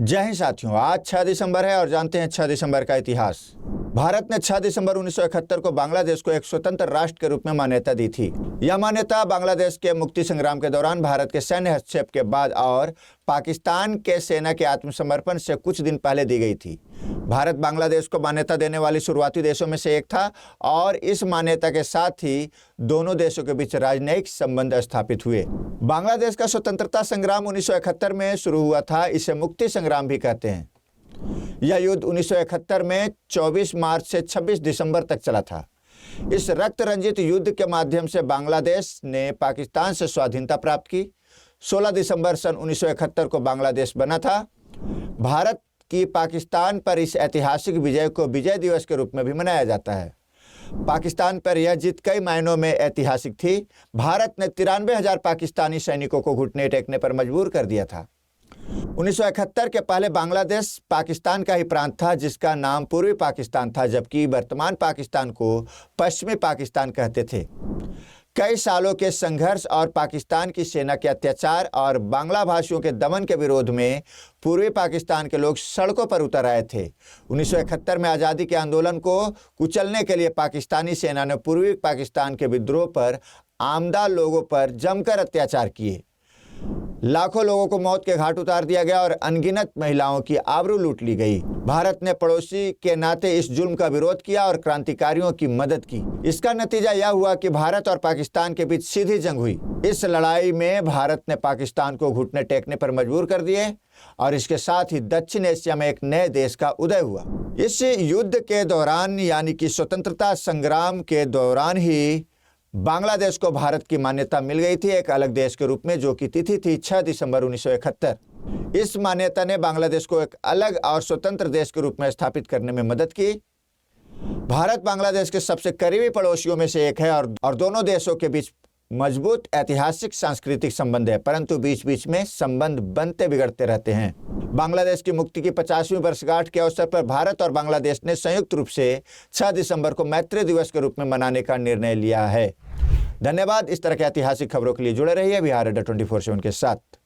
जय हिंद साथियों, आज 6 दिसंबर है और जानते हैं 6 दिसंबर का इतिहास। भारत ने 6 दिसंबर 1971 को बांग्लादेश को एक स्वतंत्र राष्ट्र के रूप में मान्यता दी थी। यह मान्यता बांग्लादेश के मुक्ति संग्राम के दौरान भारत के सैन्य हस्तक्षेप के बाद और पाकिस्तान के सेना के आत्मसमर्पण से कुछ दिन पहले दी गई थी। भारत बांग्लादेश को मान्यता देने वाली शुरुआती देशों में से एक था और इस मान्यता के साथ ही दोनों देशों के बीच राजनयिक संबंध स्थापित हुए। बांग्लादेश का स्वतंत्रता संग्राम 1971 में शुरू हुआ था। इसे मुक्ति संग्राम भी कहते हैं। यह युद्ध 1971 में 24 मार्च से 26 दिसंबर तक चला था। इस रक्त रंजित युद्ध के माध्यम से बांग्लादेश ने पाकिस्तान से स्वाधीनता प्राप्त की। 16 दिसंबर सन 1971 को बांग्लादेश बना था। भारत की पाकिस्तान पर इस ऐतिहासिक विजय को विजय दिवस के रूप में भी मनाया जाता है। पाकिस्तान पर यह जीत कई मायनों में ऐतिहासिक थी। भारत ने 93,000 पाकिस्तानी सैनिकों को घुटने टेकने पर मजबूर कर दिया था। 1971 के पहले बांग्लादेश पाकिस्तान का ही प्रांत था, जिसका नाम पूर्वी पाकिस्तान था, जबकि वर्तमान पाकिस्तान को पश्चिमी पाकिस्तान कहते थे। कई सालों के संघर्ष और पाकिस्तान की सेना के अत्याचार और बांग्ला भाषियों के दमन के विरोध में पूर्वी पाकिस्तान के लोग सड़कों पर उतर आए थे। 1971 में आज़ादी के आंदोलन को कुचलने के लिए पाकिस्तानी सेना ने पूर्वी पाकिस्तान के विद्रोह पर आमदा लोगों पर जमकर अत्याचार किए। लाखों लोगों को मौत के घाट उतार दिया गया और अनगिनत महिलाओं की आबरू लूट ली गई। भारत ने पड़ोसी के नाते इस जुल्म का विरोध किया और क्रांतिकारियों की मदद की। इसका नतीजा यह हुआ कि भारत और पाकिस्तान के बीच सीधी जंग हुई। इस लड़ाई में भारत ने पाकिस्तान को घुटने टेकने पर मजबूर कर दिए और इसके साथ ही दक्षिण एशिया में एक नए देश का उदय हुआ। इस युद्ध के दौरान, यानी कि स्वतंत्रता संग्राम के दौरान ही बांग्लादेश को भारत की मान्यता मिल गई थी, एक अलग देश के रूप में, जो कि तिथि थी 6 दिसंबर 1971। इस मान्यता ने बांग्लादेश को एक अलग और स्वतंत्र देश के रूप में स्थापित करने में मदद की। भारत बांग्लादेश के सबसे करीबी पड़ोसियों में से एक है और दोनों देशों के बीच मजबूत ऐतिहासिक सांस्कृतिक संबंध है, परंतु बीच बीच में संबंध बनते बिगड़ते रहते हैं। बांग्लादेश की मुक्ति की 50वीं वर्षगांठ के अवसर पर भारत और बांग्लादेश ने संयुक्त रूप से 6 दिसंबर को मैत्री दिवस के रूप में मनाने का निर्णय लिया है। धन्यवाद। इस तरह की ऐतिहासिक खबरों के लिए जुड़े रहिए बिहार अड्डा 24/7 के साथ।